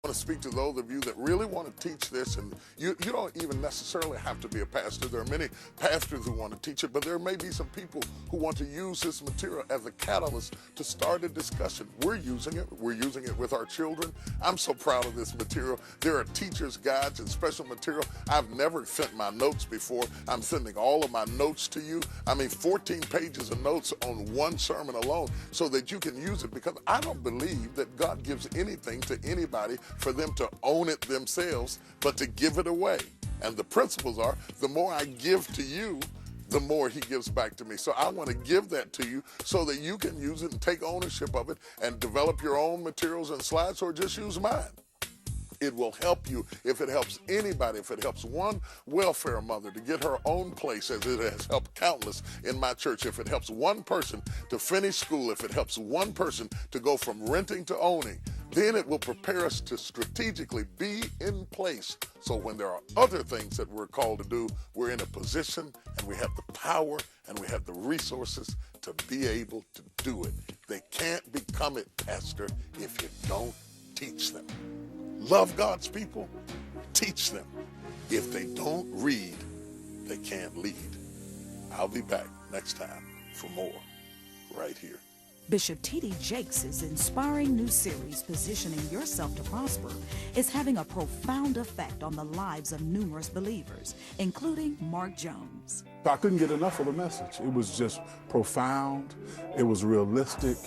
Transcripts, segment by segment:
I want to speak to those of you that really want to teach this, and you don't even necessarily have to be a pastor. There are many pastors who want to teach it, but there may be some people who want to use this material as a catalyst to start a discussion. We're using it. We're using it with our children. I'm so proud of this material. There are teachers' guides and special material. I've never sent my notes before. I'm sending all of my notes to you. I mean, 14 pages of notes on one sermon alone so that you can use it, because I don't believe that God gives anything to anybody for them to own it themselves, but to give it away. And the principles are, the more I give to you, the more he gives back to me. So I want to give that to you so that you can use it and take ownership of it and develop your own materials and slides, or just use mine. It will help you if it helps anybody, if it helps one welfare mother to get her own place, as it has helped countless in my church, if it helps one person to finish school, if it helps one person to go from renting to owning, then it will prepare us to strategically be in place. So when there are other things that we're called to do, we're in a position and we have the power and we have the resources to be able to do it. They can't become it, Pastor, if you don't teach them. Love God's people, teach them. If they don't read, they can't lead. I'll be back next time for more right here. Bishop T.D. Jakes' inspiring new series, Positioning Yourself to Prosper, is having a profound effect on the lives of numerous believers, including Mark Jones. I couldn't get enough of the message. It was just profound, it was realistic,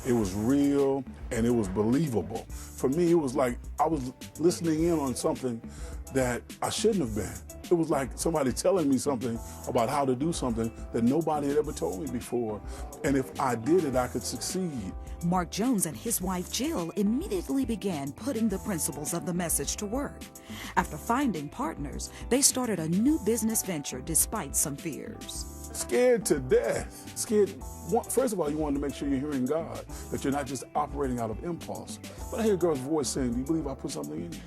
it was real, and it was believable. For me, it was like I was listening in on something that I shouldn't have been. It was like somebody telling me something about how to do something that nobody had ever told me before. And if I did it, I could succeed. Mark Jones and his wife Jill immediately began putting the principles of the message to work. After finding partners, they started a new business venture despite some fears. Scared to death. Scared. First of all, you want to make sure you're hearing God, that you're not just operating out of impulse. But I hear God's voice saying, do you believe I put something in you?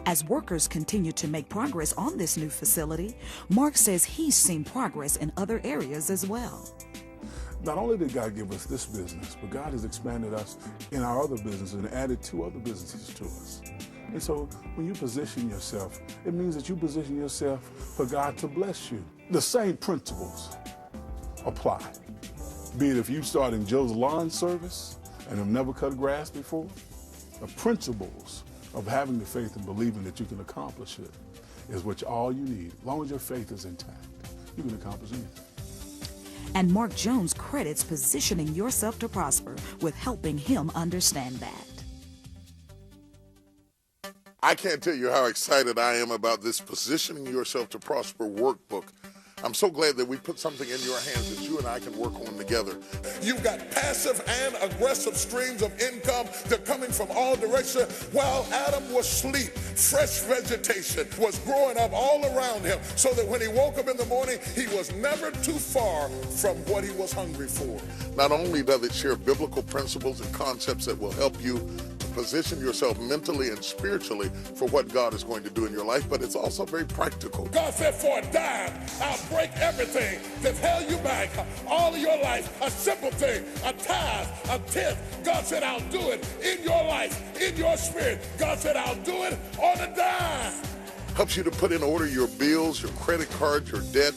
As workers continue to make progress on this new facility, Mark says he's seen progress in other areas as well. Not only did God give us this business, but God has expanded us in our other businesses and added 2 other businesses to us. And so when you position yourself, it means that you position yourself for God to bless you. The same principles apply. Be it if you start in Joe's lawn service and have never cut grass before, the principles of having the faith and believing that you can accomplish it is all you need. As long as your faith is intact, you can accomplish anything. And Mark Jones credits Positioning Yourself to Prosper with helping him understand that. I can't tell you how excited I am about this Positioning Yourself to Prosper workbook. I'm so glad that we put something in your hands that you and I can work on together. You've got passive and aggressive streams of income. They're coming from all directions. While Adam was asleep, fresh vegetation was growing up all around him, so that when he woke up in the morning, he was never too far from what he was hungry for. Not only does it share biblical principles and concepts that will help you position yourself mentally and spiritually for what God is going to do in your life, but it's also very practical. God said, for a dime, I'll break everything that's held you back all of your life. A simple thing, a tithe, a tenth. God said, I'll do it in your life, in your spirit. God said, I'll do it on a dime. Helps you to put in order your bills, your credit cards, your debt,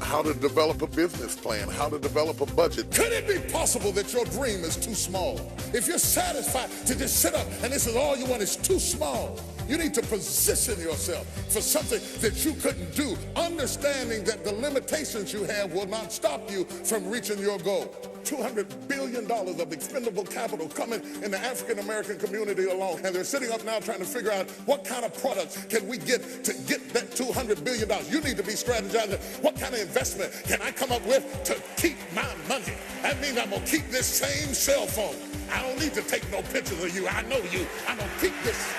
how to develop a business plan, how to develop a budget. Could it be possible that your dream is too small? If you're satisfied to just sit up and this is all you want, is too small. You need to position yourself for something that you couldn't do, understanding that the limitations you have will not stop you from reaching your goal. $200 billion of expendable capital coming in the African-American community alone. And they're sitting up now trying to figure out what kind of products can we get to get that $200 billion. You need to be strategizing. What kind of investment can I come up with to keep my money? That means I'm going to keep this same cell phone. I don't need to take no pictures of you. I know you. I'm going to keep this.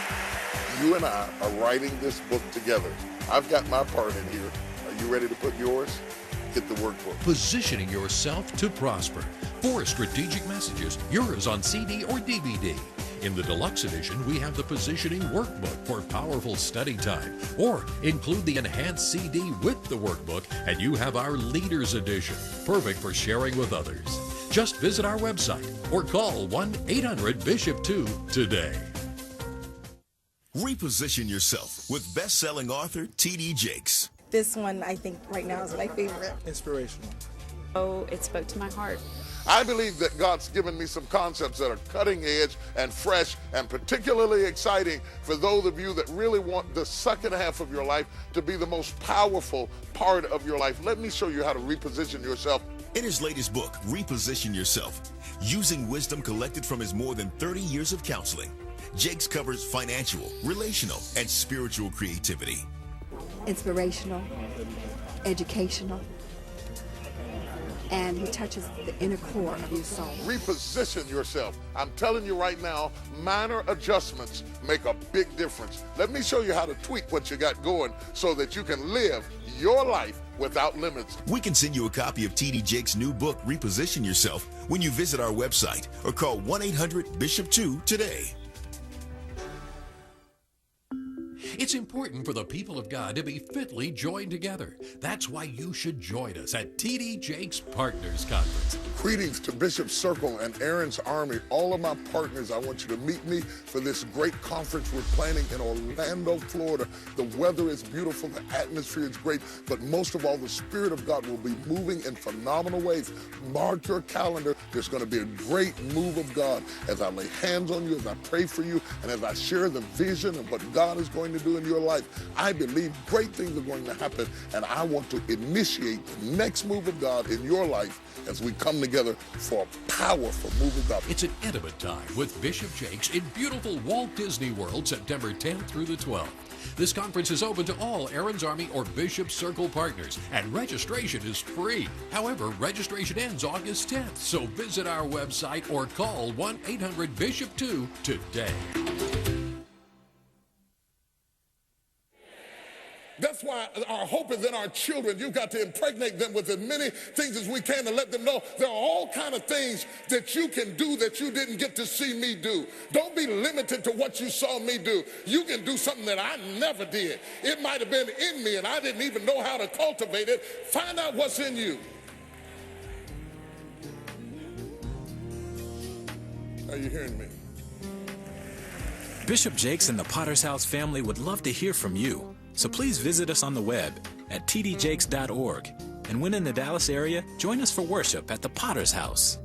You and I are writing this book together. I've got my part in here. Are you ready to put yours? Get the workbook. Positioning Yourself to Prosper. 4 strategic messages, yours on CD or DVD. In the deluxe edition, we have the Positioning Workbook for powerful study time. Or include the enhanced CD with the workbook, and you have our Leaders Edition, perfect for sharing with others. Just visit our website or call 1-800-BISHOP2 today. Reposition yourself with best-selling author T.D. Jakes. This one, I think, right now is my favorite. Inspirational. Oh, it spoke to my heart. I believe that God's given me some concepts that are cutting edge and fresh and particularly exciting for those of you that really want the second half of your life to be the most powerful part of your life. Let me show you how to reposition yourself. In his latest book, Reposition Yourself, using wisdom collected from his more than 30 years of counseling, Jakes covers financial, relational, and spiritual creativity. Inspirational, educational, and he touches the inner core of your soul. Reposition yourself. I'm telling you right now, minor adjustments make a big difference. Let me show you how to tweak what you got going so that you can live your life without limits. We can send you a copy of T.D. Jakes' new book, Reposition Yourself, when you visit our website or call 1-800-BISHOP-2 today. It's important for the people of God to be fitly joined together. That's why you should join us at T.D. Jakes Partners Conference. Greetings to Bishop Circle and Aaron's Army, all of my partners. I want you to meet me for this great conference we're planning in Orlando, Florida. The weather is beautiful, the atmosphere is great, but most of all, the Spirit of God will be moving in phenomenal ways. Mark your calendar. There's going to be a great move of God as I lay hands on you, as I pray for you, and as I share the vision of what God is going to do in your life. I believe great things are going to happen, and I want to initiate the next move of God in your life as we come together for a powerful move of God. It's an intimate time with Bishop Jakes in beautiful Walt Disney World, September 10th through the 12th. This conference is open to all Aaron's Army or Bishop Circle partners, and registration is free. However, registration ends August 10th, so visit our website or call 1-800-BISHOP-2 today. That's why our hope is in our children. You've got to impregnate them with as many things as we can to let them know there are all kind of things that you can do that you didn't get to see me do. Don't be limited to what you saw me do. You can do something that I never did. It might have been in me and I didn't even know how to cultivate it. Find out what's in you. Are you hearing me? Bishop Jakes and the Potter's House family would love to hear from you. So please visit us on the web at tdjakes.org. And when in the Dallas area, join us for worship at the Potter's House.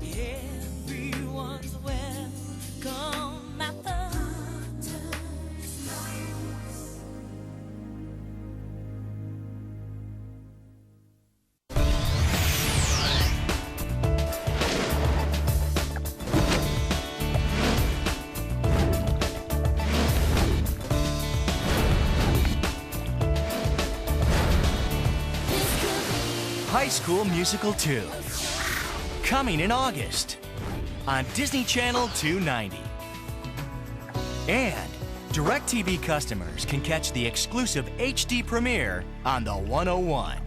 Everyone's welcome at the Potter's House. High School Musical 2, coming in August on Disney Channel 290. And DirecTV customers can catch the exclusive HD premiere on the 101.